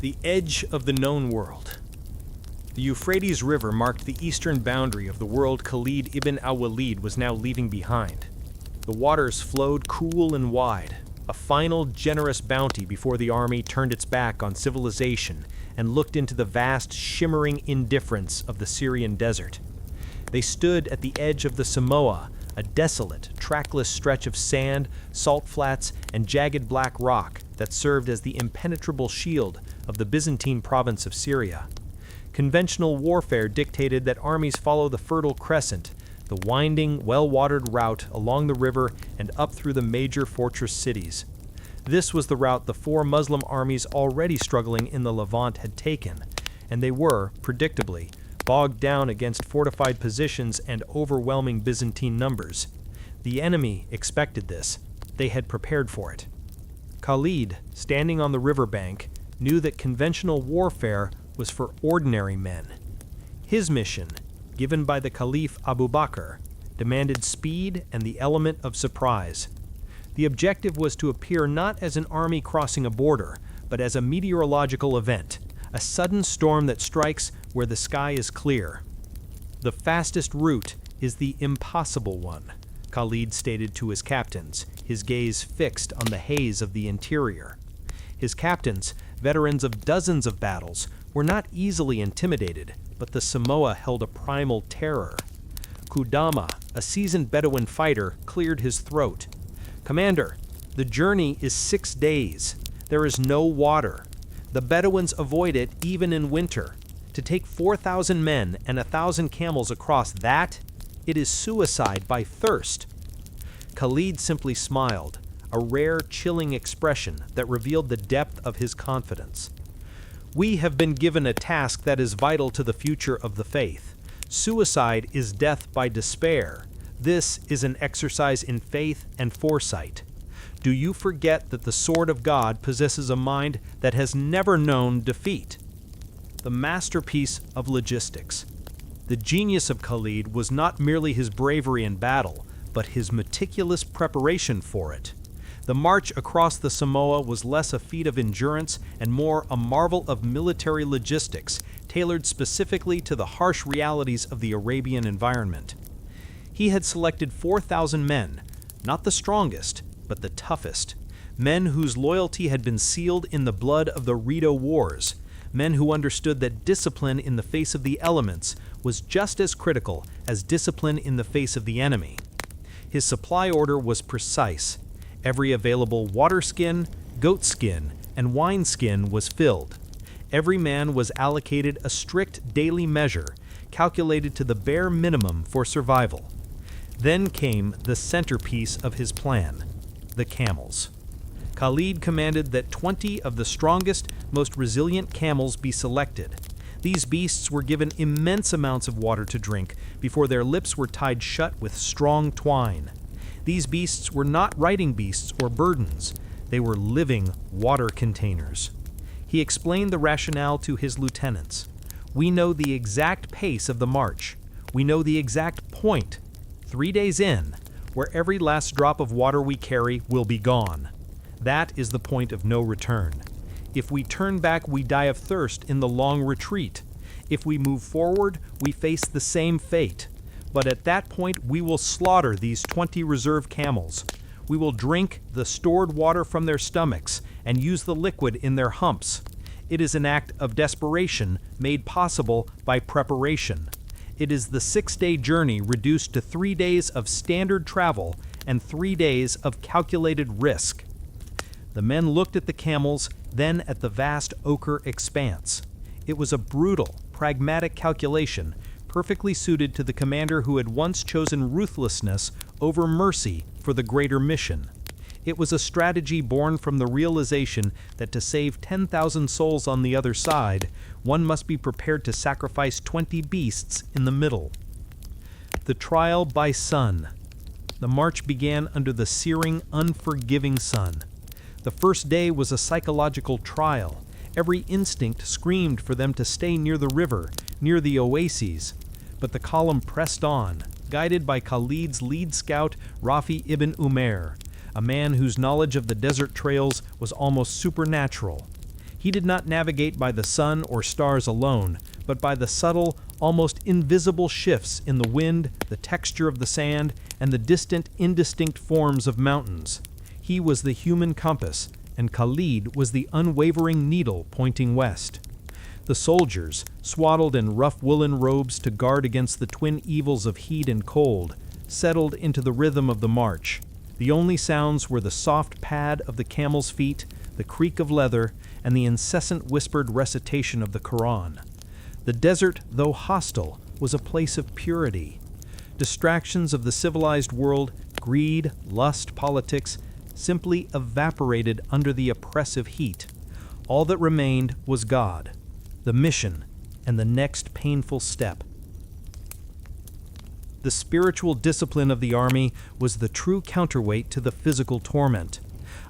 The edge of the known world. The Euphrates River marked the eastern boundary of the world Khalid ibn al-Walid was now leaving behind. The waters flowed cool and wide, a final generous bounty before the army turned its back on civilization and looked into the vast, shimmering indifference of the Syrian desert. They stood at the edge of the Samoa, a desolate, trackless stretch of sand, salt flats, and jagged black rock that served as the impenetrable shield of the Byzantine province of Syria. Conventional warfare dictated that armies follow the Fertile Crescent, the winding, well-watered route along the river and up through the major fortress cities. This was the route the four Muslim armies already struggling in the Levant had taken, and they were, predictably, bogged down against fortified positions and overwhelming Byzantine numbers. The enemy expected this. They had prepared for it. Khalid, standing on the riverbank, knew that conventional warfare was for ordinary men. His mission, given by the Caliph Abu Bakr, demanded speed and the element of surprise. The objective was to appear not as an army crossing a border, but as a meteorological event, a sudden storm that strikes where the sky is clear. The fastest route is the impossible one, Khalid stated to his captains, his gaze fixed on the haze of the interior. His captains, veterans of dozens of battles, were not easily intimidated, but the Samoa held a primal terror. Kudama, a seasoned Bedouin fighter, cleared his throat. "Commander, the journey is 6 days. There is no water. The Bedouins avoid it even in winter. To take 4,000 men and 1,000 camels across that, it is suicide by thirst." Khalid simply smiled, a rare, chilling expression that revealed the depth of his confidence. "We have been given a task that is vital to the future of the faith. Suicide is death by despair. This is an exercise in faith and foresight. Do you forget that the sword of God possesses a mind that has never known defeat?" The masterpiece of logistics. The genius of Khalid was not merely his bravery in battle, but his meticulous preparation for it. The march across the Samoa was less a feat of endurance and more a marvel of military logistics, tailored specifically to the harsh realities of the Arabian environment. He had selected 4,000 men, not the strongest, but the toughest, men whose loyalty had been sealed in the blood of the Ridda Wars, men who understood that discipline in the face of the elements was just as critical as discipline in the face of the enemy. His supply order was precise. Every available water skin, goat skin, and wine skin was filled. Every man was allocated a strict daily measure, calculated to the bare minimum for survival. Then came the centerpiece of his plan, the camels. Khalid commanded that 20 of the strongest, most resilient camels be selected. These beasts were given immense amounts of water to drink before their lips were tied shut with strong twine. These beasts were not riding beasts or burdens. They were living water containers. He explained the rationale to his lieutenants. "We know the exact pace of the march. We know the exact point, 3 days in, where every last drop of water we carry will be gone. That is the point of no return. If we turn back, we die of thirst in the long retreat. If we move forward, we face the same fate. But at that point, we will slaughter these 20 reserve camels. We will drink the stored water from their stomachs and use the liquid in their humps. It is an act of desperation made possible by preparation. It is the 6-day journey reduced to 3 days of standard travel and 3 days of calculated risk." The men looked at the camels, then at the vast ochre expanse. It was a brutal, pragmatic calculation, perfectly suited to the commander who had once chosen ruthlessness over mercy for the greater mission. It was a strategy born from the realization that to save 10,000 souls on the other side, one must be prepared to sacrifice 20 beasts in the middle. The trial by sun. The march began under the searing, unforgiving sun. The first day was a psychological trial. Every instinct screamed for them to stay near the river, near the oases. But the column pressed on, guided by Khalid's lead scout, Rafi ibn Umair, a man whose knowledge of the desert trails was almost supernatural. He did not navigate by the sun or stars alone, but by the subtle, almost invisible shifts in the wind, the texture of the sand, and the distant, indistinct forms of mountains. He was the human compass, and Khalid was the unwavering needle pointing west. The soldiers, swaddled in rough woolen robes to guard against the twin evils of heat and cold, settled into the rhythm of the march. The only sounds were the soft pad of the camel's feet, the creak of leather, and the incessant whispered recitation of the Quran. The desert, though hostile, was a place of purity. Distractions of the civilized world, greed, lust, politics, simply evaporated under the oppressive heat. All that remained was God, the mission, and the next painful step. The spiritual discipline of the army was the true counterweight to the physical torment.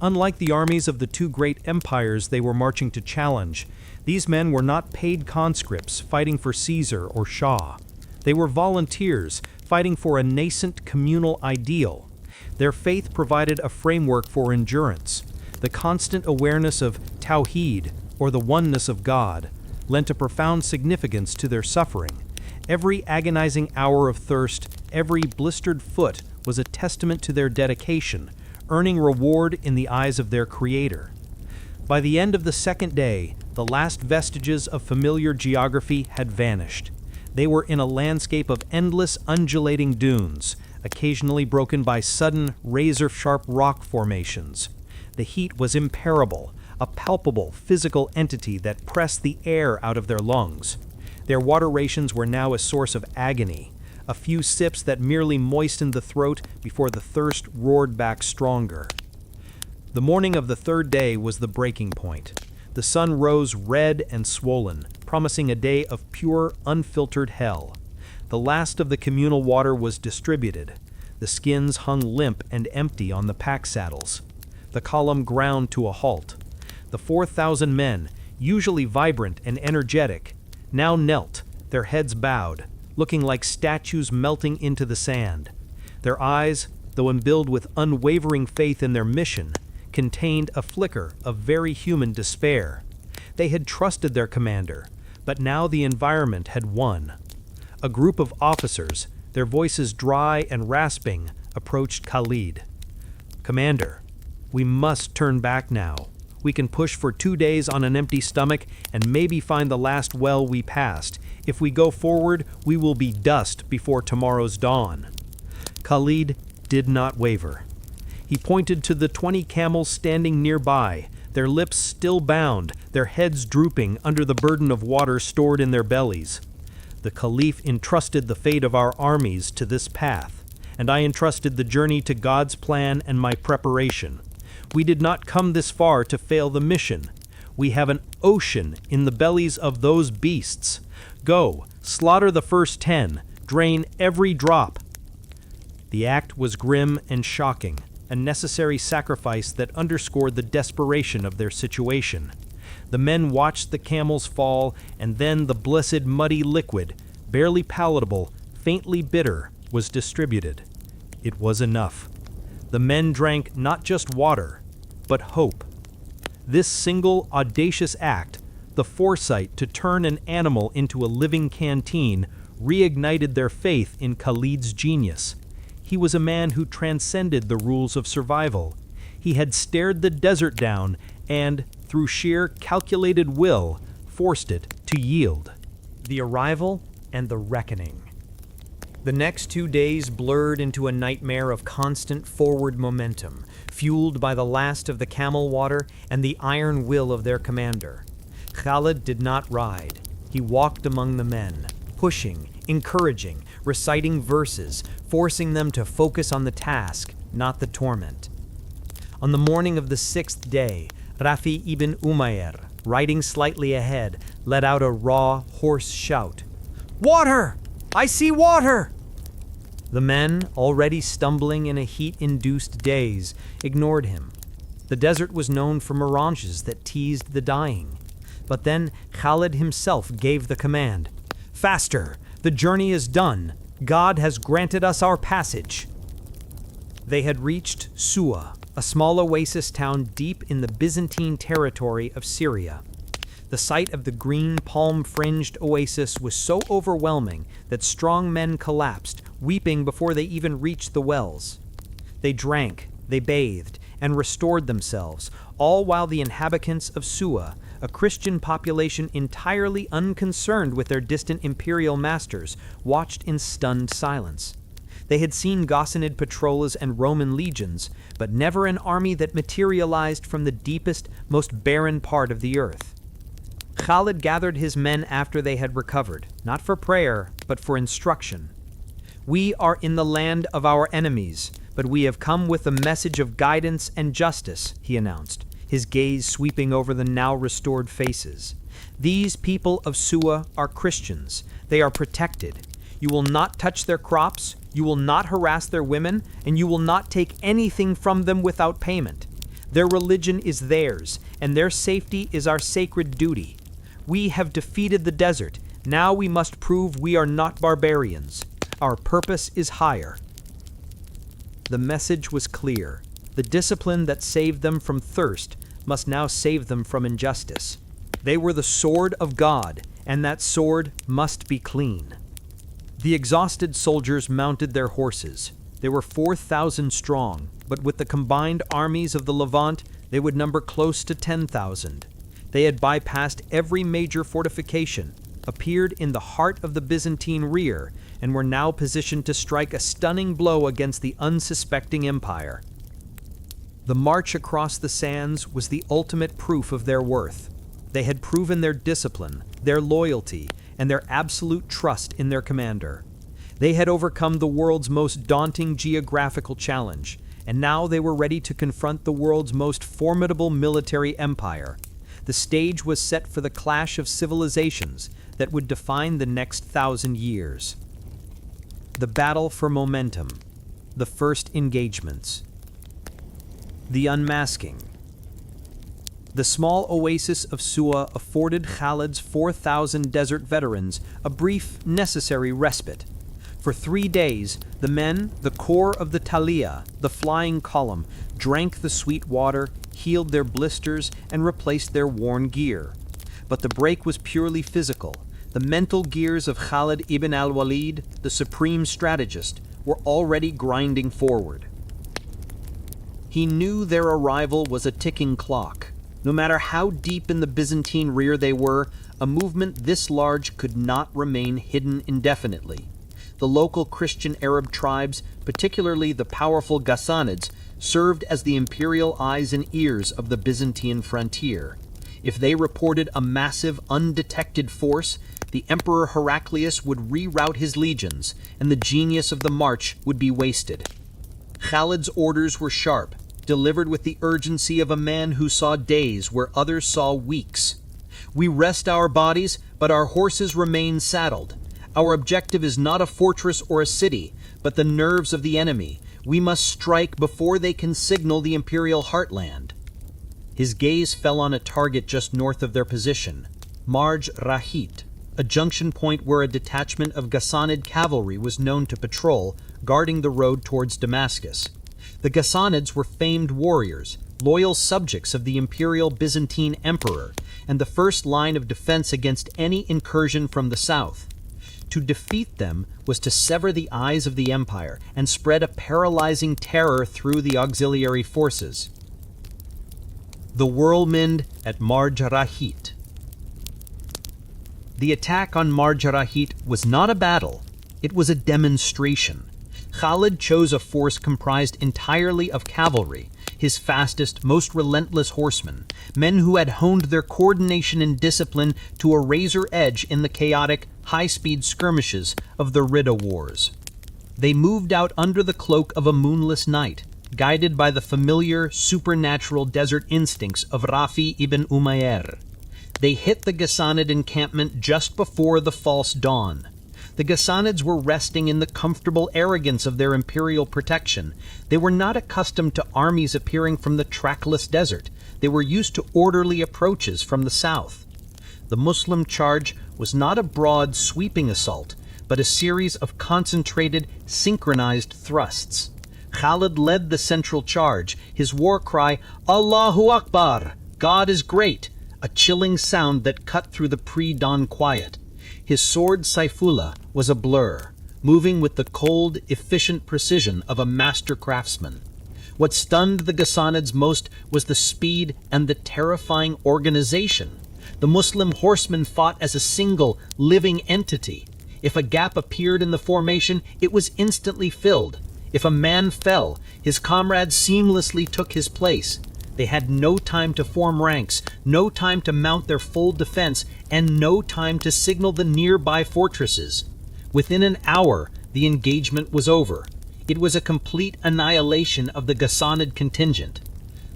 Unlike the armies of the two great empires they were marching to challenge, these men were not paid conscripts fighting for Caesar or Shah. They were volunteers fighting for a nascent communal ideal. Their faith provided a framework for endurance. The constant awareness of Tawheed, or the oneness of God, lent a profound significance to their suffering. Every agonizing hour of thirst, every blistered foot was a testament to their dedication, earning reward in the eyes of their Creator. By the end of the second day, the last vestiges of familiar geography had vanished. They were in a landscape of endless undulating dunes, occasionally broken by sudden, razor-sharp rock formations. The heat was unbearable, a palpable physical entity that pressed the air out of their lungs. Their water rations were now a source of agony, a few sips that merely moistened the throat before the thirst roared back stronger. The morning of the third day was the breaking point. The sun rose red and swollen, promising a day of pure, unfiltered hell. The last of the communal water was distributed. The skins hung limp and empty on the pack saddles. The column ground to a halt. The 4,000 men, usually vibrant and energetic, now knelt, their heads bowed, looking like statues melting into the sand. Their eyes, though imbued with unwavering faith in their mission, contained a flicker of very human despair. They had trusted their commander, but now the environment had won. A group of officers, their voices dry and rasping, approached Khalid. "Commander, we must turn back now. We can push for 2 days on an empty stomach and maybe find the last well we passed. If we go forward, we will be dust before tomorrow's dawn." Khalid did not waver. He pointed to the 20 camels standing nearby, their lips still bound, their heads drooping under the burden of water stored in their bellies. "The Caliph entrusted the fate of our armies to this path, and I entrusted the journey to God's plan and my preparation. We did not come this far to fail the mission. We have an ocean in the bellies of those beasts. Go, slaughter the first 10, drain every drop." The act was grim and shocking, a necessary sacrifice that underscored the desperation of their situation. The men watched the camels fall, and then the blessed muddy liquid, barely palatable, faintly bitter, was distributed. It was enough. The men drank not just water, but hope. This single audacious act, the foresight to turn an animal into a living canteen, reignited their faith in Khalid's genius. He was a man who transcended the rules of survival. He had stared the desert down and, through sheer calculated will, forced it to yield. The arrival and the reckoning. The next 2 days blurred into a nightmare of constant forward momentum, fueled by the last of the camel water and the iron will of their commander. Khalid did not ride. He walked among the men, pushing, encouraging, reciting verses, forcing them to focus on the task, not the torment. On the morning of the 6th day, Rafi ibn Umayr, riding slightly ahead, let out a raw, hoarse shout. "Water! I see water!" The men, already stumbling in a heat-induced daze, ignored him. The desert was known for mirages that teased the dying. But then Khalid himself gave the command. "Faster! The journey is done. God has granted us our passage." They had reached Su'a, a small oasis town deep in the Byzantine territory of Syria. The sight of the green, palm-fringed oasis was so overwhelming that strong men collapsed, weeping before they even reached the wells. They drank, they bathed, and restored themselves, all while the inhabitants of Suwa, a Christian population entirely unconcerned with their distant imperial masters, watched in stunned silence. They had seen Ghassanid patrols and Roman legions, but never an army that materialized from the deepest, most barren part of the earth. Khalid gathered his men after they had recovered, not for prayer, but for instruction. "We are in the land of our enemies, but we have come with a message of guidance and justice," he announced, his gaze sweeping over the now restored faces. "These people of Suwa are Christians. They are protected. You will not touch their crops, you will not harass their women, and you will not take anything from them without payment. Their religion is theirs, and their safety is our sacred duty. We have defeated the desert. Now we must prove we are not barbarians. Our purpose is higher." The message was clear. The discipline that saved them from thirst must now save them from injustice. They were the sword of God, and that sword must be clean. The exhausted soldiers mounted their horses. They were 4,000 strong, but with the combined armies of the Levant, they would number close to 10,000. They had bypassed every major fortification, appeared in the heart of the Byzantine rear, and were now positioned to strike a stunning blow against the unsuspecting empire. The march across the sands was the ultimate proof of their worth. They had proven their discipline, their loyalty, and their absolute trust in their commander. They had overcome the world's most daunting geographical challenge, and now they were ready to confront the world's most formidable military empire. The stage was set for the clash of civilizations that would define the next 1,000 years. The battle for momentum. The first engagements. The unmasking. The small oasis of Suwa afforded Khalid's 4,000 desert veterans a brief, necessary respite. For 3 days, the men, the core of the Taliya, the flying column, drank the sweet water, healed their blisters, and replaced their worn gear. But the break was purely physical. The mental gears of Khalid ibn al-Walid, the supreme strategist, were already grinding forward. He knew their arrival was a ticking clock. No matter how deep in the Byzantine rear they were, a movement this large could not remain hidden indefinitely. The local Christian Arab tribes, particularly the powerful Ghassanids, served as the imperial eyes and ears of the Byzantine frontier. If they reported a massive, undetected force, the Emperor Heraclius would reroute his legions, and the genius of the march would be wasted. Khalid's orders were sharp, delivered with the urgency of a man who saw days where others saw weeks. "We rest our bodies, but our horses remain saddled. Our objective is not a fortress or a city, but the nerves of the enemy. We must strike before they can signal the imperial heartland." His gaze fell on a target just north of their position, Marj Rahit, a junction point where a detachment of Ghassanid cavalry was known to patrol, guarding the road towards Damascus. The Ghassanids were famed warriors, loyal subjects of the imperial Byzantine emperor, and the first line of defense against any incursion from the south. To defeat them was to sever the eyes of the empire and spread a paralyzing terror through the auxiliary forces. The whirlwind at Marj Rahit. The attack on Marj Rahit was not a battle, it was a demonstration. Khalid chose a force comprised entirely of cavalry, his fastest, most relentless horsemen, men who had honed their coordination and discipline to a razor edge in the chaotic, high-speed skirmishes of the Ridda Wars. They moved out under the cloak of a moonless night, guided by the familiar, supernatural desert instincts of Rafi ibn Umayr. They hit the Ghassanid encampment just before the false dawn. The Ghassanids were resting in the comfortable arrogance of their imperial protection. They were not accustomed to armies appearing from the trackless desert. They were used to orderly approaches from the south. The Muslim charge was not a broad, sweeping assault, but a series of concentrated, synchronized thrusts. Khalid led the central charge, his war cry, "Allahu Akbar! God is great!" a chilling sound that cut through the pre-dawn quiet. His sword Saifullah was a blur, moving with the cold, efficient precision of a master craftsman. What stunned the Ghassanids most was the speed and the terrifying organization. The Muslim horsemen fought as a single, living entity. If a gap appeared in the formation, it was instantly filled. If a man fell, his comrades seamlessly took his place. They had no time to form ranks, no time to mount their full defense, and no time to signal the nearby fortresses. Within an hour, the engagement was over. It was a complete annihilation of the Ghassanid contingent.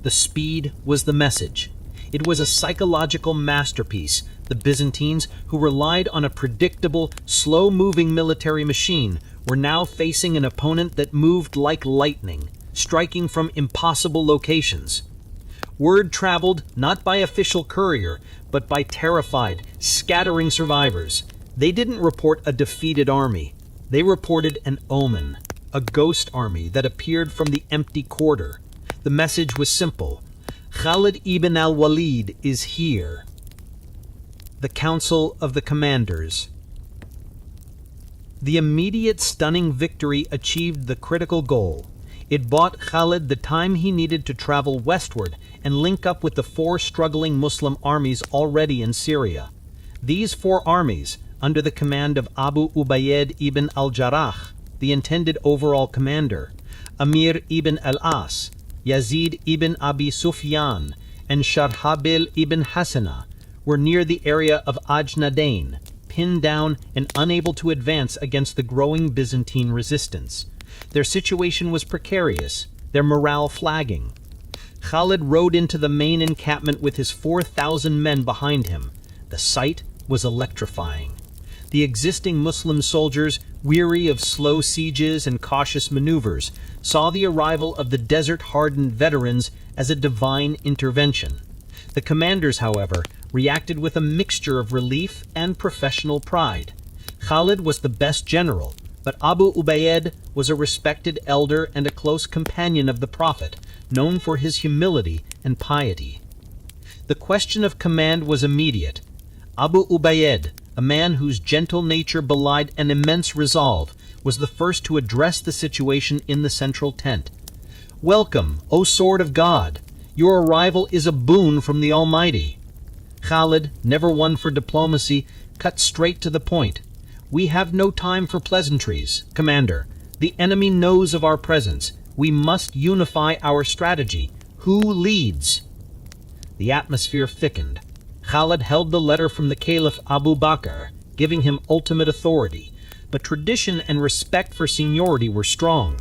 The speed was the message. It was a psychological masterpiece. The Byzantines, who relied on a predictable, slow-moving military machine, were now facing an opponent that moved like lightning, striking from impossible locations. Word traveled not by official courier, but by terrified, scattering survivors. They didn't report a defeated army. They reported an omen, a ghost army that appeared from the empty quarter. The message was simple: Khalid ibn al-Walid is here. The Council of the Commanders. The immediate stunning victory achieved the critical goal. It bought Khalid the time he needed to travel westward and link up with the 4 struggling Muslim armies already in Syria. These 4 armies, under the command of Abu Ubayyad ibn al-Jarrah, the intended overall commander, Amir ibn al-As, Yazid ibn Abi Sufyan, and Sharhabil ibn Hassana, were near the area of Ajnadain, pinned down and unable to advance against the growing Byzantine resistance. Their situation was precarious, their morale flagging. Khalid rode into the main encampment with his 4,000 men behind him. The sight was electrifying. The existing Muslim soldiers, weary of slow sieges and cautious maneuvers, saw the arrival of the desert-hardened veterans as a divine intervention. The commanders, however, reacted with a mixture of relief and professional pride. Khalid was the best general, but Abu Ubayyad was a respected elder and a close companion of the Prophet, known for his humility and piety. The question of command was immediate. Abu Ubayyad, a man whose gentle nature belied an immense resolve, was the first to address the situation in the central tent. "Welcome, O sword of God! Your arrival is a boon from the Almighty." Khalid, never one for diplomacy, cut straight to the point. "We have no time for pleasantries, Commander. The enemy knows of our presence. We must unify our strategy. Who leads?" The atmosphere thickened. Khalid held the letter from the Caliph Abu Bakr, giving him ultimate authority, but tradition and respect for seniority were strong.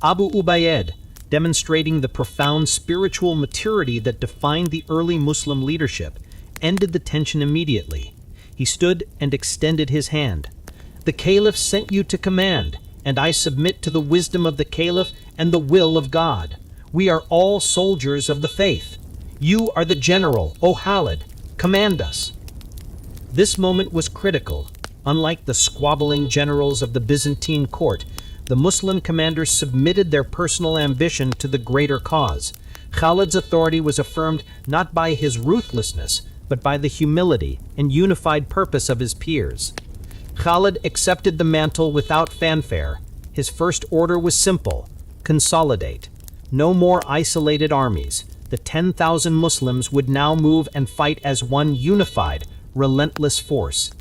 Abu Ubayyad, demonstrating the profound spiritual maturity that defined the early Muslim leadership, ended the tension immediately. He stood and extended his hand. "The Caliph sent you to command, and I submit to the wisdom of the Caliph and the will of God. We are all soldiers of the faith. You are the general, O Khalid. Command us." This moment was critical. Unlike the squabbling generals of the Byzantine court, the Muslim commanders submitted their personal ambition to the greater cause. Khalid's authority was affirmed not by his ruthlessness, but by the humility and unified purpose of his peers. Khalid accepted the mantle without fanfare. His first order was simple: consolidate. No more isolated armies. The 10,000 Muslims would now move and fight as one unified, relentless force.